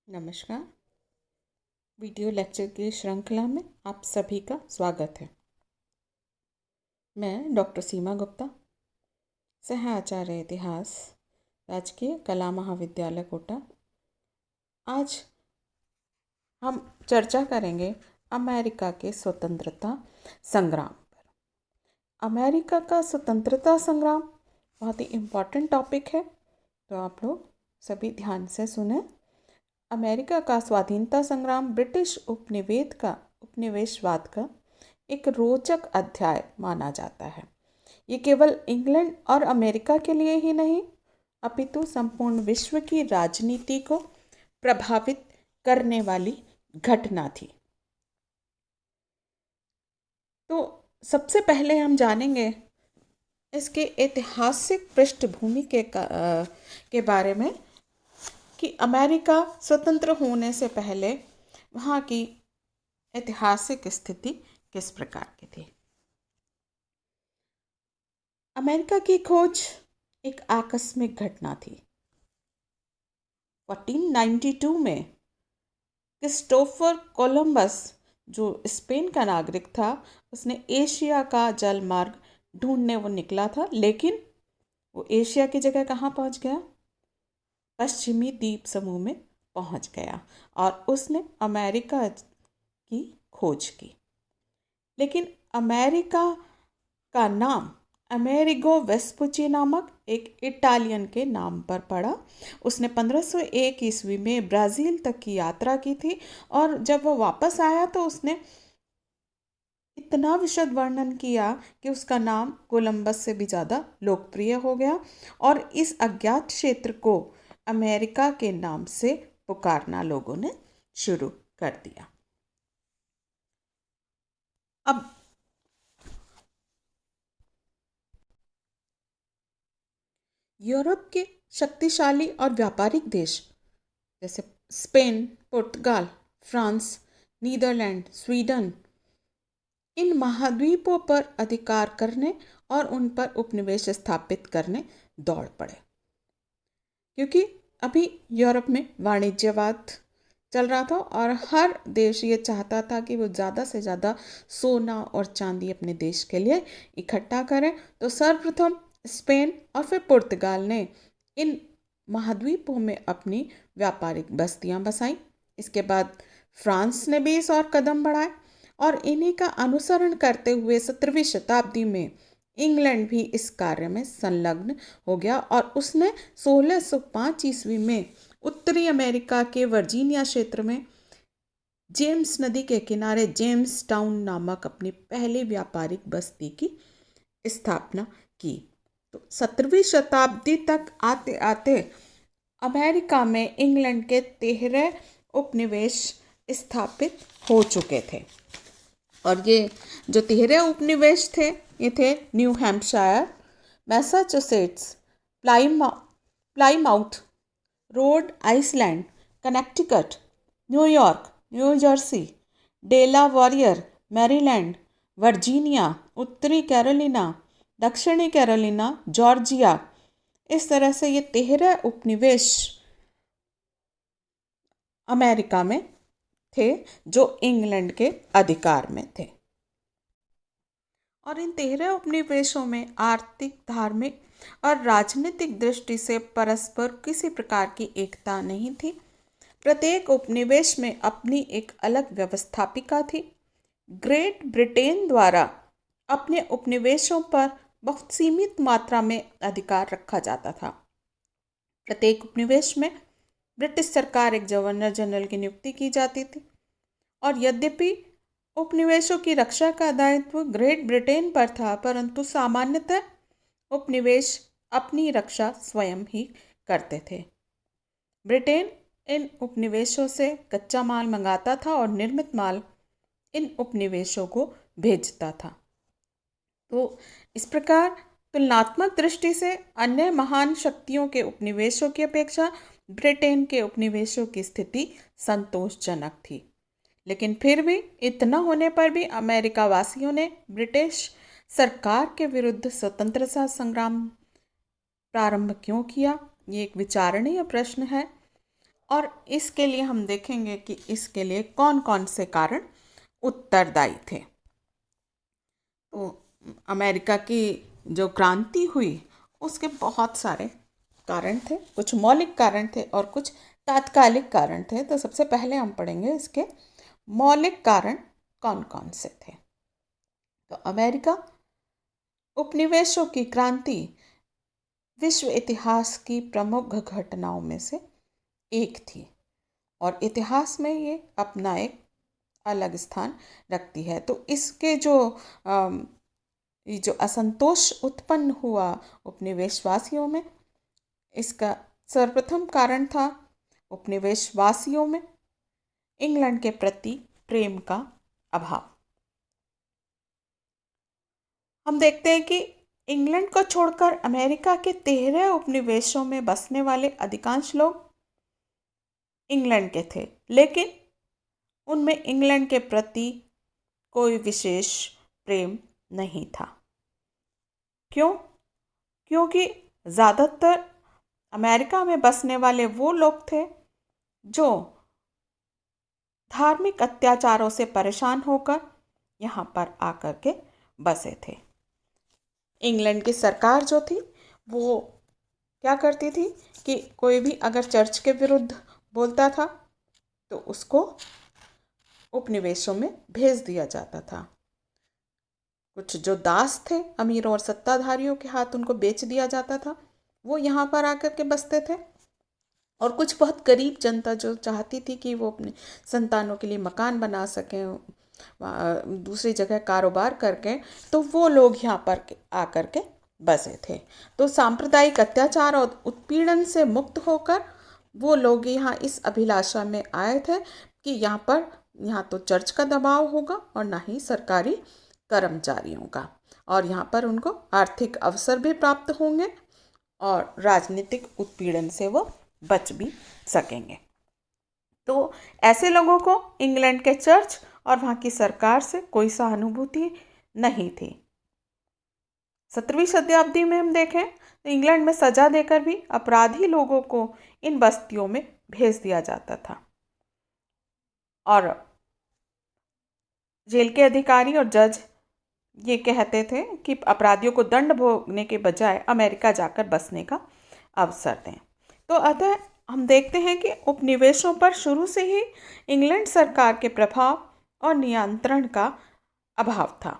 नमस्कार। Video lecture की श्रृंखला में आप सभी का स्वागत है। मैं डॉक्टर सीमा गुप्ता, सह आचार्य इतिहास, राजकीय कला महाविद्यालय कोटा। आज हम चर्चा करेंगे अमेरिका के स्वतंत्रता संग्राम पर। अमेरिका का स्वतंत्रता संग्राम बहुत ही इम्पोर्टेंट टॉपिक है, तो आप लोग सभी ध्यान से सुने। अमेरिका का स्वाधीनता संग्राम ब्रिटिश उपनिवेशवाद का एक रोचक अध्याय माना जाता है। ये केवल इंग्लैंड और अमेरिका के लिए ही नहीं, अपितु संपूर्ण विश्व की राजनीति को प्रभावित करने वाली घटना थी। तो सबसे पहले हम जानेंगे इसके ऐतिहासिक पृष्ठभूमि के बारे में कि अमेरिका स्वतंत्र होने से पहले वहाँ की ऐतिहासिक स्थिति किस प्रकार की थी। अमेरिका की खोज एक आकस्मिक घटना थी। 1492 में क्रिस्टोफर कोलंबस, जो स्पेन का नागरिक था, उसने एशिया का जल मार्ग ढूंढने वो निकला था, लेकिन वो एशिया की जगह कहाँ पहुँच गया? पश्चिमी द्वीप समूह में पहुंच गया और उसने अमेरिका की खोज की। लेकिन अमेरिका का नाम अमेरिगो वेस्पुची नामक एक इटालियन के नाम पर पड़ा। उसने 1501 ईस्वी में ब्राज़ील तक की यात्रा की थी और जब वो वापस आया तो उसने इतना विशद वर्णन किया कि उसका नाम कोलंबस से भी ज़्यादा लोकप्रिय हो गया और इस अज्ञात क्षेत्र को अमेरिका के नाम से पुकारना लोगों ने शुरू कर दिया। अब यूरोप के शक्तिशाली और व्यापारिक देश जैसे स्पेन, पुर्तगाल, फ्रांस, नीदरलैंड, स्वीडन, इन महाद्वीपों पर अधिकार करने और उन पर उपनिवेश स्थापित करने दौड़ पड़े, क्योंकि अभी यूरोप में वाणिज्यवाद चल रहा था और हर देश ये चाहता था कि वो ज़्यादा से ज़्यादा सोना और चांदी अपने देश के लिए इकट्ठा करें। तो सर्वप्रथम स्पेन और फिर पुर्तगाल ने इन महाद्वीपों में अपनी व्यापारिक बस्तियां बसाई। इसके बाद फ्रांस ने भी इस और कदम बढ़ाए और इन्हीं का अनुसरण करते हुए 17वीं शताब्दी में इंग्लैंड भी इस कार्य में संलग्न हो गया और उसने 1605 ईस्वी में उत्तरी अमेरिका के वर्जीनिया क्षेत्र में जेम्स नदी के किनारे जेम्स टाउन नामक अपनी पहली व्यापारिक बस्ती की स्थापना की। तो 17वीं शताब्दी तक आते आते अमेरिका में इंग्लैंड के 13 उपनिवेश स्थापित हो चुके थे और ये जो 13 उपनिवेश थे ये थे new Hampshire, Massachusetts, Plymouth, road Iceland, Connecticut, New York, new Jersey, डेलावरियर, Maryland, Virginia, उत्तरी कैरोलिना, दक्षिणी कैरोलिना, जॉर्जिया। इस तरह से ये 13 उपनिवेश अमेरिका में थे जो इंग्लैंड के अधिकार में थे और इन 13 उपनिवेशों में आर्थिक, धार्मिक और राजनीतिक दृष्टि से परस्पर किसी प्रकार की एकता नहीं थी। प्रत्येक उपनिवेश में अपनी एक अलग व्यवस्थापिका थी। ग्रेट ब्रिटेन द्वारा अपने उपनिवेशों पर बहुत सीमित मात्रा में अधिकार रखा जाता था। प्रत्येक उपनिवेश में ब्रिटिश सरकार एक गवर्नर जनरल की नियुक्ति की जाती थी और यद्यपि उपनिवेशों की रक्षा का दायित्व ग्रेट ब्रिटेन पर था, परंतु सामान्यतः उपनिवेश अपनी रक्षा स्वयं ही करते थे। ब्रिटेन इन उपनिवेशों से कच्चा माल मंगाता था और निर्मित माल इन उपनिवेशों को भेजता था। तो इस प्रकार तुलनात्मक दृष्टि से अन्य महान शक्तियों के उपनिवेशों की अपेक्षा ब्रिटेन के उपनिवेशों की स्थिति संतोषजनक थी। लेकिन फिर भी इतना होने पर भी अमेरिका वासियों ने ब्रिटिश सरकार के विरुद्ध स्वतंत्रता संग्राम प्रारंभ क्यों किया? ये एक विचारणीय प्रश्न है। और इसके लिए हम देखेंगे कि इसके लिए कौन कौन से कारण उत्तरदायी थे। तो अमेरिका की जो क्रांति हुई उसके बहुत सारे कारण थे, कुछ मौलिक कारण थे और कुछ तात्कालिक कारण थे। तो सबसे पहले हम पढ़ेंगे इसके मौलिक कारण कौन कौन से थे। तो अमेरिका उपनिवेशों की क्रांति विश्व इतिहास की प्रमुख घटनाओं में से एक थी और इतिहास में ये अपना एक अलग स्थान रखती है। तो इसके ये जो असंतोष उत्पन्न हुआ उपनिवेशवासियों में, इसका सर्वप्रथम कारण था उपनिवेशवासियों में इंग्लैंड के प्रति प्रेम का अभाव। हम देखते हैं कि इंग्लैंड को छोड़कर अमेरिका के 13 उपनिवेशों में बसने वाले अधिकांश लोग इंग्लैंड के थे, लेकिन उनमें इंग्लैंड के प्रति कोई विशेष प्रेम नहीं था। क्यों? क्योंकि ज़्यादातर अमेरिका में बसने वाले वो लोग थे जो धार्मिक अत्याचारों से परेशान होकर यहाँ पर आकर के बसे थे। इंग्लैंड की सरकार जो थी वो क्या करती थी कि कोई भी अगर चर्च के विरुद्ध बोलता था तो उसको उपनिवेशों में भेज दिया जाता था। कुछ जो दास थे अमीरों और सत्ताधारियों के हाथ उनको बेच दिया जाता था, वो यहाँ पर आकर के बसते थे। और कुछ बहुत गरीब जनता जो चाहती थी कि वो अपने संतानों के लिए मकान बना सकें, दूसरी जगह कारोबार करके, तो वो लोग यहाँ पर आकर के बसे थे। तो सांप्रदायिक अत्याचार और उत्पीड़न से मुक्त होकर वो लोग यहाँ इस अभिलाषा में आए थे कि यहाँ तो चर्च का दबाव होगा और ना ही सरकारी कर्मचारियों का, और यहाँ पर उनको आर्थिक अवसर भी प्राप्त होंगे और राजनीतिक उत्पीड़न से वो बच भी सकेंगे। तो ऐसे लोगों को इंग्लैंड के चर्च और वहाँ की सरकार से कोई सहानुभूति नहीं थी। 17वीं शताब्दी में हम देखें तो इंग्लैंड में सजा देकर भी अपराधी लोगों को इन बस्तियों में भेज दिया जाता था और जेल के अधिकारी और जज ये कहते थे कि अपराधियों को दंड भोगने के बजाय अमेरिका जाकर बसने का अवसर दें। तो अतः हम देखते हैं कि उपनिवेशों पर शुरू से ही इंग्लैंड सरकार के प्रभाव और नियंत्रण का अभाव था।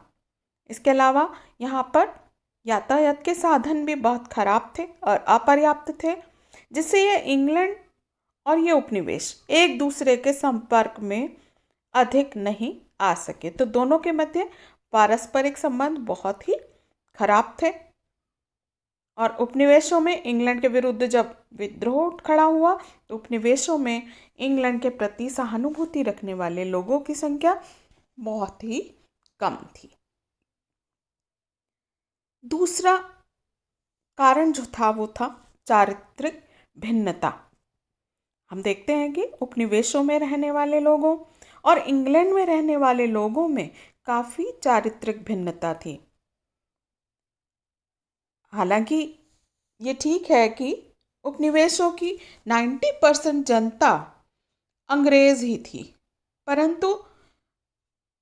इसके अलावा यहाँ पर यातायात के साधन भी बहुत खराब थे और अपर्याप्त थे, जिससे ये इंग्लैंड और ये उपनिवेश एक दूसरे के संपर्क में अधिक नहीं आ सके। तो दोनों के मध्य पारस्परिक संबंध बहुत ही खराब थे और उपनिवेशों में इंग्लैंड के विरुद्ध जब विद्रोह खड़ा हुआ तो उपनिवेशों में इंग्लैंड के प्रति सहानुभूति रखने वाले लोगों की संख्या बहुत ही कम थी। दूसरा कारण जो था वो था चारित्रिक भिन्नता। हम देखते हैं कि उपनिवेशों में रहने वाले लोगों और इंग्लैंड में रहने वाले लोगों में काफ़ी चारित्रिक भिन्नता थी। हालांकि ये ठीक है कि उपनिवेशों की 90% जनता अंग्रेज ही थी, परंतु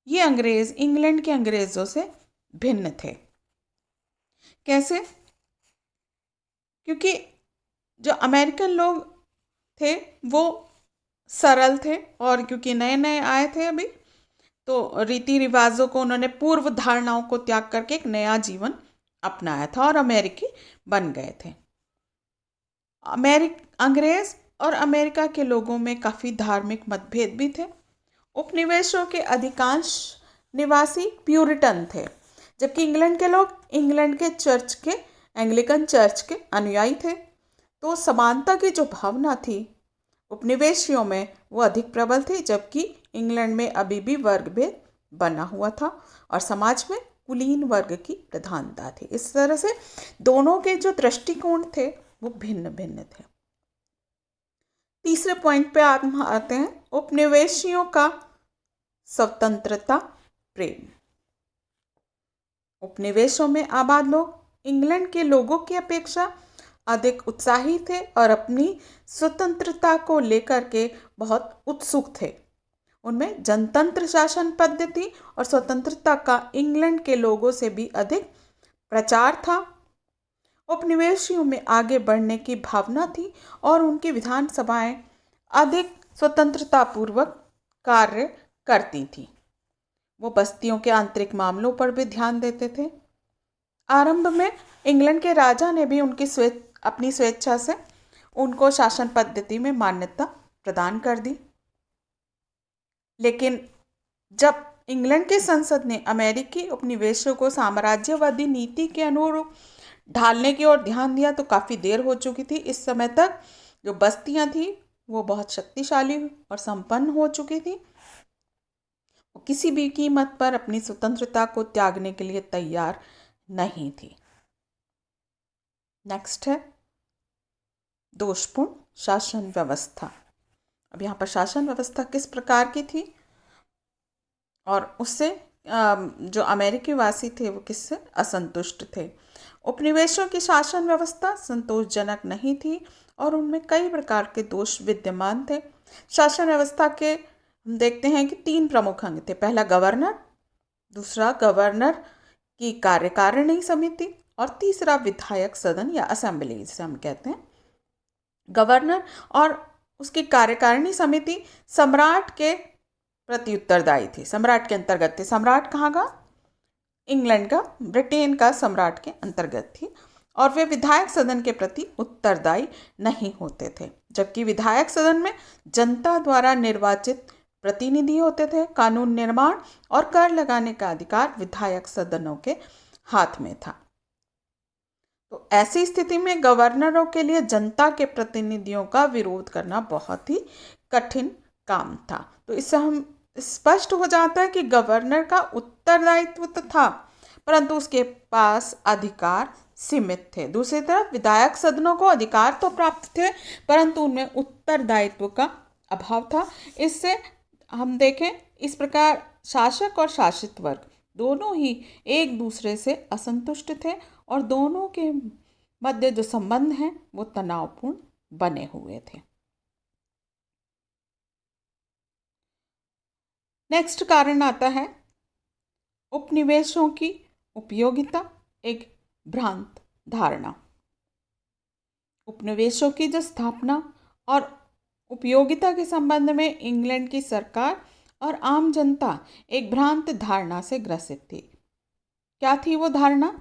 ये अंग्रेज इंग्लैंड के अंग्रेज़ों से भिन्न थे। कैसे? क्योंकि जो अमेरिकन लोग थे वो सरल थे और क्योंकि नए नए आए थे अभी, तो रीति रिवाजों को उन्होंने पूर्व धारणाओं को त्याग करके एक नया जीवन अपनाया था और अमेरिकी बन गए थे। अंग्रेज और अमेरिका के लोगों में काफ़ी धार्मिक मतभेद भी थे। उपनिवेशों के अधिकांश निवासी प्यूरिटन थे, जबकि इंग्लैंड के लोग इंग्लैंड के चर्च के एंग्लिकन चर्च के अनुयायी थे। तो समानता की जो भावना थी उपनिवेशियों में वो अधिक प्रबल थी, जबकि इंग्लैंड में अभी भी वर्ग भेद बना हुआ था और समाज में कुलीन वर्ग की प्रधानता थी। इस तरह से दोनों के जो दृष्टिकोण थे वो भिन्न भिन्न थे। तीसरे पॉइंट पे हम आते हैं, उपनिवेशियों का स्वतंत्रता प्रेम। उपनिवेशों में आबाद लोग इंग्लैंड के लोगों की अपेक्षा अधिक उत्साही थे और अपनी स्वतंत्रता को लेकर के बहुत उत्सुक थे। उनमें जनतंत्र शासन पद्धति और स्वतंत्रता का इंग्लैंड के लोगों से भी अधिक प्रचार था। उपनिवेशियों में आगे बढ़ने की भावना थी और उनकी विधानसभाएं अधिक स्वतंत्रतापूर्वक कार्य करती थीं। वो बस्तियों के आंतरिक मामलों पर भी ध्यान देते थे। आरंभ में इंग्लैंड के राजा ने भी अपनी स्वेच्छा से उनको शासन पद्धति में मान्यता प्रदान कर दी, लेकिन जब इंग्लैंड की संसद ने अमेरिकी उपनिवेशों को साम्राज्यवादी नीति के अनुरूप ढालने की ओर ध्यान दिया तो काफ़ी देर हो चुकी थी। इस समय तक जो बस्तियां थी वो बहुत शक्तिशाली और संपन्न हो चुकी थी। वो किसी भी कीमत पर अपनी स्वतंत्रता को त्यागने के लिए तैयार नहीं थी। नेक्स्ट है दोषपूर्ण शासन व्यवस्था। अब यहाँ पर शासन व्यवस्था किस प्रकार की थी और उससे जो अमेरिकी वासी थे वो किससे असंतुष्ट थे। उपनिवेशों की शासन व्यवस्था संतोषजनक नहीं थी और उनमें कई प्रकार के दोष विद्यमान थे। शासन व्यवस्था के हम देखते हैं कि 3 प्रमुख अंग थे। पहला गवर्नर, दूसरा गवर्नर की कार्यकारिणी समिति और तीसरा विधायक सदन या असेंबली जिसे हम कहते हैं। गवर्नर और उसकी कार्यकारिणी समिति सम्राट के प्रति उत्तरदायी थी, सम्राट के अंतर्गत थे। सम्राट कहाँ का? इंग्लैंड का, ब्रिटेन का सम्राट के अंतर्गत थी और वे विधायक सदन के प्रति उत्तरदायी नहीं होते थे, जबकि विधायक सदन में जनता द्वारा निर्वाचित प्रतिनिधि होते थे। कानून निर्माण और कर लगाने का अधिकार विधायक सदनों के हाथ में था। तो ऐसी स्थिति में गवर्नरों के लिए जनता के प्रतिनिधियों का विरोध करना बहुत ही कठिन काम था। तो इससे हम स्पष्ट हो जाता है कि गवर्नर का उत्तरदायित्व तो था परंतु उसके पास अधिकार सीमित थे। दूसरी तरफ विधायक सदनों को अधिकार तो प्राप्त थे परंतु उनमें उत्तरदायित्व का अभाव था। इससे हम देखें इस प्रकार शासक और शासित वर्ग दोनों ही एक दूसरे से असंतुष्ट थे और दोनों के मध्य जो संबंध हैं वो तनावपूर्ण बने हुए थे। नेक्स्ट कारण आता है उपनिवेशों की उपयोगिता एक भ्रांत धारणा। उपनिवेशों की जो स्थापना और उपयोगिता के संबंध में इंग्लैंड की सरकार और आम जनता एक भ्रांत धारणा से ग्रसित थी। क्या थी वो धारणा?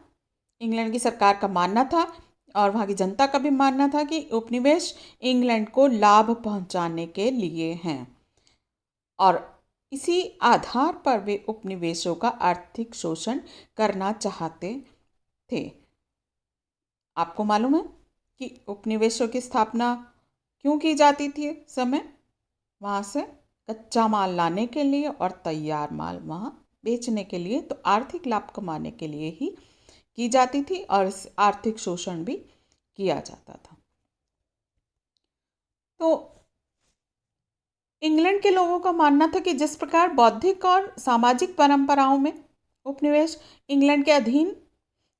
इंग्लैंड की सरकार का मानना था और वहाँ की जनता का भी मानना था कि उपनिवेश इंग्लैंड को लाभ पहुँचाने के लिए हैं और इसी आधार पर वे उपनिवेशों का आर्थिक शोषण करना चाहते थे। आपको मालूम है कि उपनिवेशों की स्थापना क्यों की जाती थी? समय वहाँ से कच्चा माल लाने के लिए और तैयार माल वहाँ बेचने के लिए, तो आर्थिक लाभ कमाने के लिए ही की जाती थी और इस आर्थिक शोषण भी किया जाता था। तो इंग्लैंड के लोगों का मानना था कि जिस प्रकार बौद्धिक और सामाजिक परंपराओं में उपनिवेश इंग्लैंड के अधीन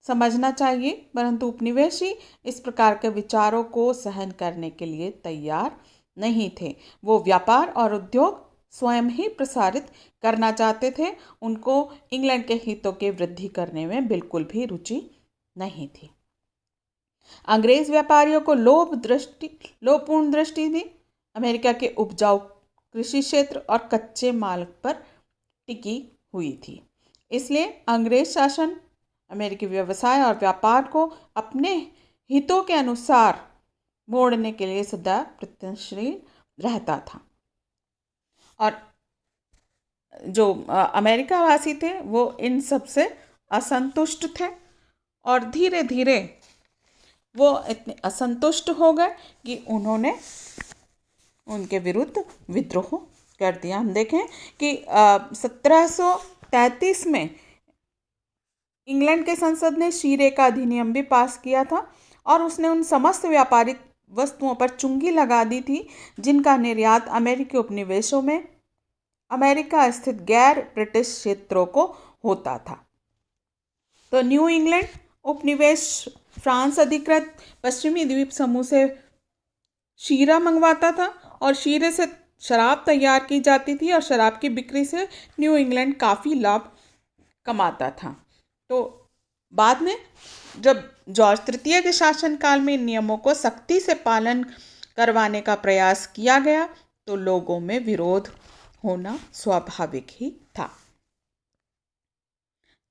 समझना चाहिए परंतु उपनिवेशी इस प्रकार के विचारों को सहन करने के लिए तैयार नहीं थे। वो व्यापार और उद्योग स्वयं ही प्रसारित करना चाहते थे। उनको इंग्लैंड के हितों की वृद्धि करने में बिल्कुल भी रुचि नहीं थी। अंग्रेज व्यापारियों को लोभपूर्ण दृष्टि थी। अमेरिका के उपजाऊ कृषि क्षेत्र और कच्चे माल पर टिकी हुई थी। इसलिए अंग्रेज शासन अमेरिकी व्यवसाय और व्यापार को अपने हितों के अनुसार मोड़ने के लिए सदा प्रयत्नशील रहता था और जो अमेरिका वासी थे वो इन सब से असंतुष्ट थे और धीरे धीरे वो इतने असंतुष्ट हो गए कि उन्होंने उनके विरुद्ध विद्रोह कर दिया। हम देखें कि 1733 में इंग्लैंड के संसद ने शीरे का अधिनियम भी पास किया था और उसने उन समस्त व्यापारिक वस्तुओं पर चुंगी लगा दी थी जिनका निर्यात अमेरिकी उपनिवेशों में अमेरिका स्थित गैर ब्रिटिश क्षेत्रों को होता था। तो न्यू इंग्लैंड उपनिवेश फ्रांस अधिकृत पश्चिमी द्वीप समूह से शीरा मंगवाता था और शीरे से शराब तैयार की जाती थी और शराब की बिक्री से न्यू इंग्लैंड काफ़ी लाभ कमाता था। तो बाद में जब जॉर्ज तृतीय के शासनकाल में इन नियमों को सख्ती से पालन करवाने का प्रयास किया गया तो लोगों में विरोध होना स्वाभाविक ही था।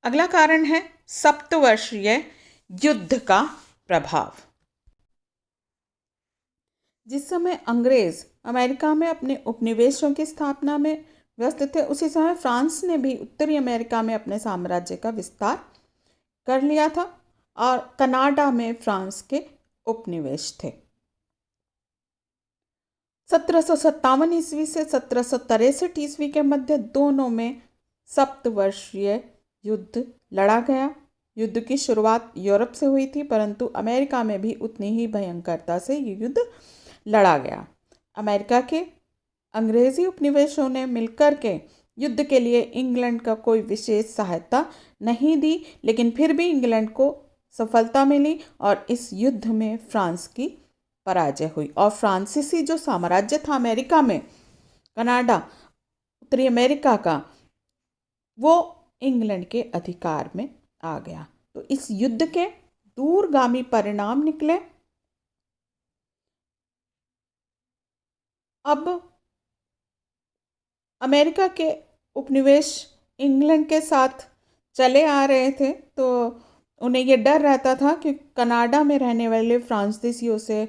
अगला कारण है सप्तवर्षीय युद्ध का प्रभाव। जिस समय अंग्रेज अमेरिका में अपने उपनिवेशों की स्थापना में व्यस्त थे, उसी समय फ्रांस ने भी उत्तरी अमेरिका में अपने साम्राज्य का विस्तार कर लिया था और कनाडा में फ्रांस के उपनिवेश थे। 1757 ईस्वी से 1763 ईस्वी के मध्य दोनों में सप्तवर्षीय युद्ध लड़ा गया। युद्ध की शुरुआत यूरोप से हुई थी, परंतु अमेरिका में भी उतनी ही भयंकरता से ये युद्ध लड़ा गया। अमेरिका के अंग्रेजी उपनिवेशों ने मिलकर के युद्ध के लिए इंग्लैंड का कोई विशेष सहायता नहीं दी, लेकिन फिर भी इंग्लैंड को सफलता मिली और इस युद्ध में फ्रांस की पराजय हुई और फ्रांसीसी जो साम्राज्य था अमेरिका में, कनाडा, उत्तरी अमेरिका का, वो इंग्लैंड के अधिकार में आ गया। तो इस युद्ध के दूरगामी परिणाम निकले। अब अमेरिका के उपनिवेश इंग्लैंड के साथ चले आ रहे थे, तो उन्हें ये डर रहता था कि कनाडा में रहने वाले फ्रांसीसियों से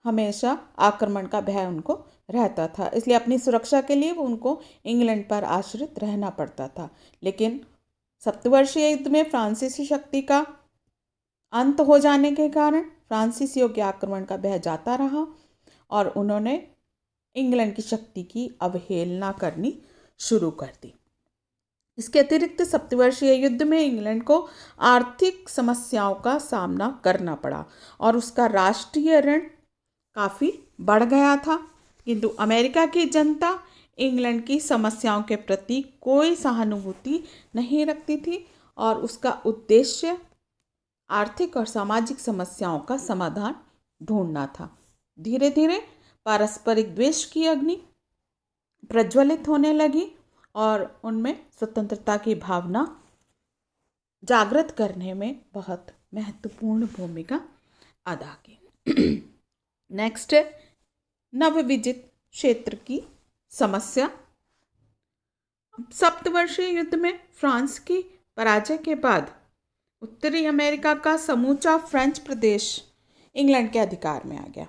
हमेशा आक्रमण का भय उनको रहता था, इसलिए अपनी सुरक्षा के लिए वो उनको इंग्लैंड पर आश्रित रहना पड़ता था। लेकिन सप्तवर्षीय युद्ध में फ्रांसीसी शक्ति का अंत हो जाने के कारण फ्रांसीसियों के आक्रमण का भय जाता रहा और उन्होंने इंग्लैंड की शक्ति की अवहेलना करनी शुरू कर दी। इसके अतिरिक्त सप्तवर्षीय युद्ध में इंग्लैंड को आर्थिक समस्याओं का सामना करना पड़ा और उसका राष्ट्रीय ऋण काफ़ी बढ़ गया था, किंतु अमेरिका की जनता इंग्लैंड की समस्याओं के प्रति कोई सहानुभूति नहीं रखती थी और उसका उद्देश्य आर्थिक और सामाजिक समस्याओं का समाधान ढूंढना था। धीरे धीरे पारस्परिक द्वेष की अग्नि प्रज्वलित होने लगी और उनमें स्वतंत्रता की भावना जागृत करने में बहुत महत्वपूर्ण भूमिका अदा की। नेक्स्ट है नवविजित क्षेत्र की समस्या। सप्तवर्षीय युद्ध में फ्रांस की पराजय के बाद उत्तरी अमेरिका का समूचा फ्रेंच प्रदेश इंग्लैंड के अधिकार में आ गया।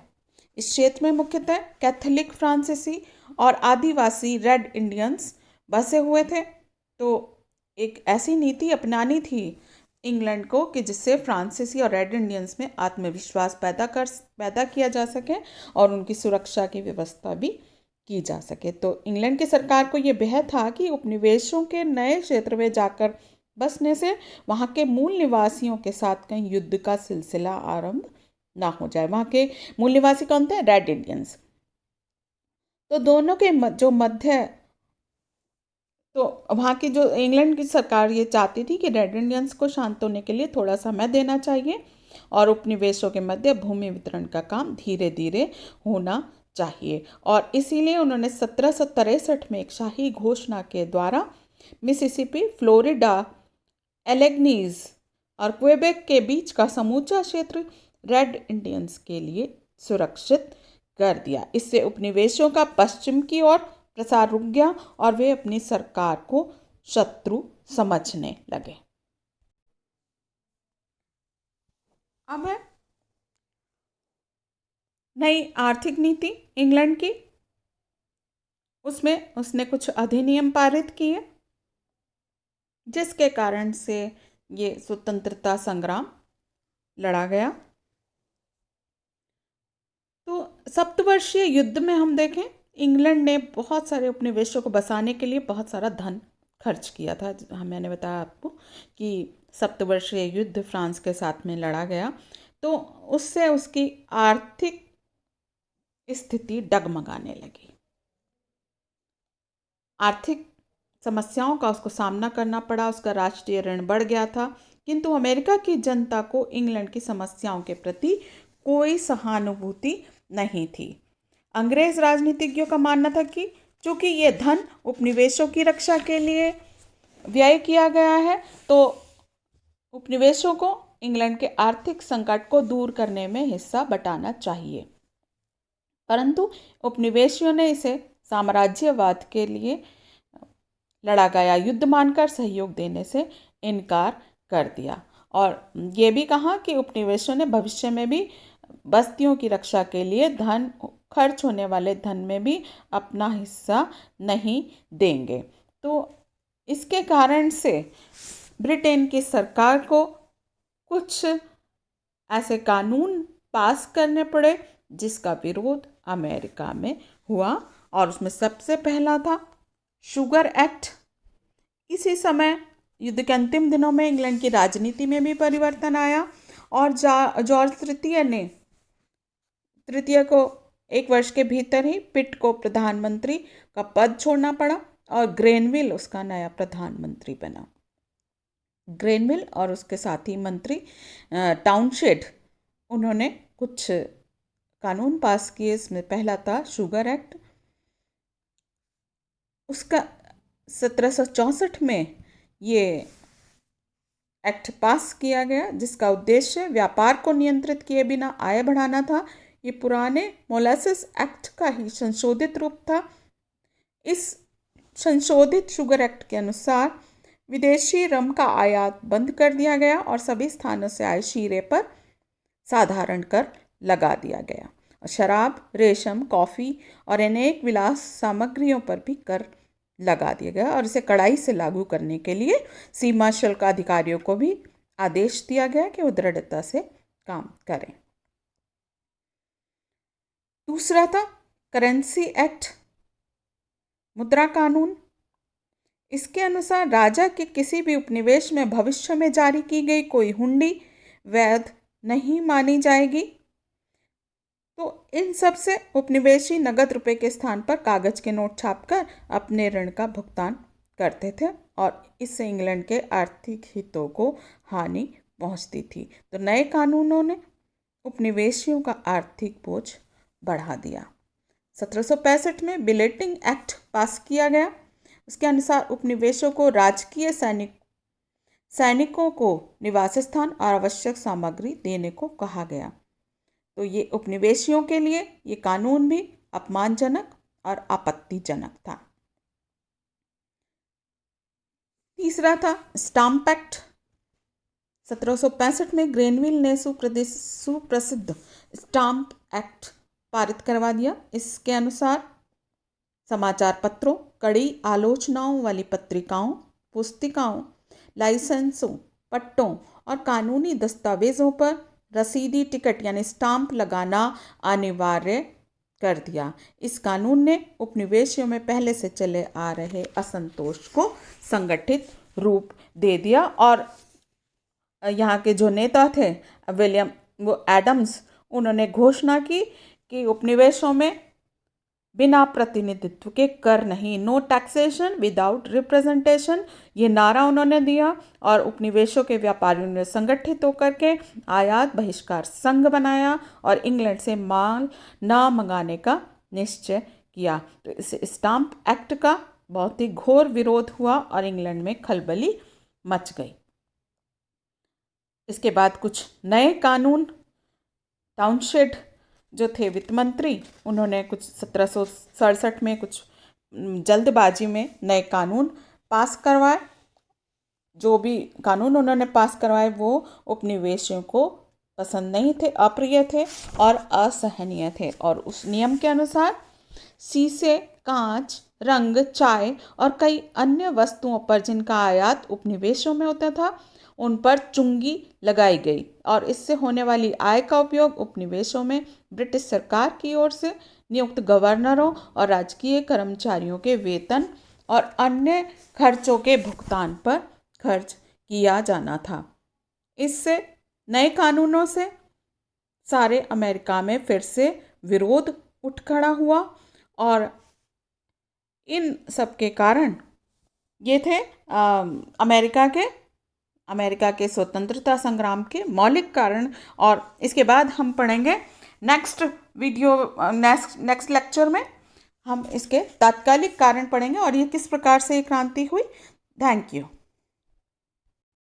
इस क्षेत्र में मुख्यतः कैथोलिक फ्रांसीसी और आदिवासी रेड इंडियंस बसे हुए थे। तो एक ऐसी नीति अपनानी थी इंग्लैंड को कि जिससे फ्रांसीसी और रेड इंडियंस में आत्मविश्वास पैदा किया जा सके और उनकी सुरक्षा की व्यवस्था भी की जा सके। तो इंग्लैंड की सरकार को ये भय था कि उपनिवेशों के नए क्षेत्र में जाकर बसने से वहाँ के मूल निवासियों के साथ कहीं युद्ध का सिलसिला आरंभ ना हो जाए। वहाँ के मूल निवासी कौन थे? Red Indians. तो दोनों के जो मध्य, तो वहाँ की जो इंग्लैंड की सरकार ये चाहती थी कि रेड इंडियंस को शांत होने के लिए थोड़ा समय देना चाहिए और उपनिवेशों के मध्य भूमि वितरण का काम धीरे धीरे होना चाहिए। और इसीलिए उन्होंने 1763 में एक शाही घोषणा के द्वारा मिसिसिपी, फ्लोरिडा, एलेग्नीज और क्वेबेक के बीच का समूचा क्षेत्र रेड इंडियंस के लिए सुरक्षित कर दिया। इससे उपनिवेशों का पश्चिम की ओर प्रसार रुक गया और वे अपनी सरकार को शत्रु समझने लगे। अब है नई आर्थिक नीति इंग्लैंड की। उसमें उसने कुछ अधिनियम पारित किए जिसके कारण से ये स्वतंत्रता संग्राम लड़ा गया। तो सप्तवर्षीय युद्ध में हम देखें, इंग्लैंड ने बहुत सारे उपनिवेशों को बसाने के लिए बहुत सारा धन खर्च किया था। मैंने बताया आपको कि सप्तवर्षीय युद्ध फ्रांस के साथ में लड़ा गया, तो उससे उसकी आर्थिक स्थिति डगमगाने लगी। आर्थिक समस्याओं का उसको सामना करना पड़ा, उसका राष्ट्रीय ऋण बढ़ गया था, किंतु अमेरिका की जनता को इंग्लैंड की समस्याओं के प्रति कोई सहानुभूति नहीं थी। अंग्रेज राजनीतिज्ञों का मानना था कि चूंकि ये धन उपनिवेशों की रक्षा के लिए व्यय किया गया है, तो उपनिवेशों को इंग्लैंड के आर्थिक संकट को दूर करने में हिस्सा बटाना चाहिए। परंतु उपनिवेशियों ने इसे साम्राज्यवाद के लिए लड़ा गया युद्ध मानकर सहयोग देने से इनकार कर दिया और ये भी कहा कि उपनिवेशों ने भविष्य में भी बस्तियों की रक्षा के लिए खर्च होने वाले धन में भी अपना हिस्सा नहीं देंगे। तो इसके कारण से ब्रिटेन की सरकार को कुछ ऐसे कानून पास करने पड़े जिसका विरोध अमेरिका में हुआ और उसमें सबसे पहला था शुगर एक्ट। इसी समय युद्ध के अंतिम दिनों में इंग्लैंड की राजनीति में भी परिवर्तन आया और जॉर्ज तृतीय को 1 वर्ष के भीतर ही पिट को प्रधानमंत्री का पद छोड़ना पड़ा और ग्रेनविल उसका नया प्रधानमंत्री बना। ग्रेनविल और उसके साथी मंत्री टाउनशेंड, उन्होंने कुछ कानून पास किए। इसमें पहला था शुगर एक्ट। उसका 1764 में ये एक्ट पास किया गया जिसका उद्देश्य व्यापार को नियंत्रित किए बिना आय बढ़ाना था। ये पुराने मोलासिस एक्ट का ही संशोधित रूप था। इस संशोधित शुगर एक्ट के अनुसार विदेशी रम का आयात बंद कर दिया गया और सभी स्थानों से आए शीरे पर साधारण कर लगा दिया गया। शराब, रेशम, कॉफ़ी और अनेक विलास सामग्रियों पर भी कर लगा दिया गया और इसे कड़ाई से लागू करने के लिए सीमा शुल्क अधिकारियों को भी आदेश दिया गया कि वो दृढ़ता से काम करें। दूसरा था करेंसी एक्ट, मुद्रा कानून। इसके अनुसार राजा के किसी भी उपनिवेश में भविष्य में जारी की गई कोई हुंडी वैध नहीं मानी जाएगी। तो इन सब से उपनिवेशी नगद रुपए के स्थान पर कागज के नोट छापकर अपने ऋण का भुगतान करते थे और इससे इंग्लैंड के आर्थिक हितों को हानि पहुंचती थी। तो नए कानूनों ने उपनिवेशियों का आर्थिक बोझ बढ़ा दिया। 1765 में बिलेटिंग एक्ट पास किया गया। उसके अनुसार उपनिवेशों को राजकीय सैनिकों को निवास स्थान और आवश्यक सामग्री देने को कहा गया। तो ये उपनिवेशियों के लिए ये कानून भी अपमानजनक और आपत्तिजनक था। तीसरा था स्टाम्प एक्ट। 1765 में ग्रेनविल ने सुप्रसिद्ध स्टाम्प एक्ट पारित करवा दिया। इसके अनुसार समाचार पत्रों, कड़ी आलोचनाओं वाली पत्रिकाओं, पुस्तिकाओं, लाइसेंसों, पट्टों और कानूनी दस्तावेजों पर रसीदी टिकट यानी स्टाम्प लगाना अनिवार्य कर दिया। इस कानून ने उपनिवेशियों में पहले से चले आ रहे असंतोष को संगठित रूप दे दिया और यहाँ के जो नेता थे एडम्स, उन्होंने घोषणा की कि उपनिवेशों में बिना प्रतिनिधित्व के कर नहीं, नो टैक्सेशन विदाउट रिप्रेजेंटेशन, ये नारा उन्होंने दिया और उपनिवेशों के व्यापारियों ने संगठित होकर के आयात बहिष्कार संघ बनाया और इंग्लैंड से माल ना मंगाने का निश्चय किया। तो इस स्टाम्प एक्ट का बहुत ही घोर विरोध हुआ और इंग्लैंड में खलबली मच गई। इसके बाद कुछ नए कानून, टाउनशेंड जो थे वित्त मंत्री, उन्होंने कुछ 1767 में कुछ जल्दबाजी में नए कानून पास करवाए। जो भी कानून उन्होंने पास करवाए वो उपनिवेशियों को पसंद नहीं थे, अप्रिय थे और असहनीय थे और उस नियम के अनुसार शीशे, कांच, रंग, चाय और कई अन्य वस्तुओं पर जिनका आयात उपनिवेशों में होता था उन पर चुंगी लगाई गई और इससे होने वाली आय का उपयोग उपनिवेशों में ब्रिटिश सरकार की ओर से नियुक्त गवर्नरों और राजकीय कर्मचारियों के वेतन और अन्य खर्चों के भुगतान पर खर्च किया जाना था। इससे नए कानूनों से सारे अमेरिका में फिर से विरोध उठ खड़ा हुआ और इन सब के कारण ये थे अमेरिका के अमेरिका के स्वतंत्रता संग्राम के मौलिक कारण, और इसके बाद हम पढ़ेंगे नेक्स्ट नेक्स्ट लेक्चर में हम इसके तात्कालिक कारण पढ़ेंगे और ये किस प्रकार से ये क्रांति हुई। Thank you.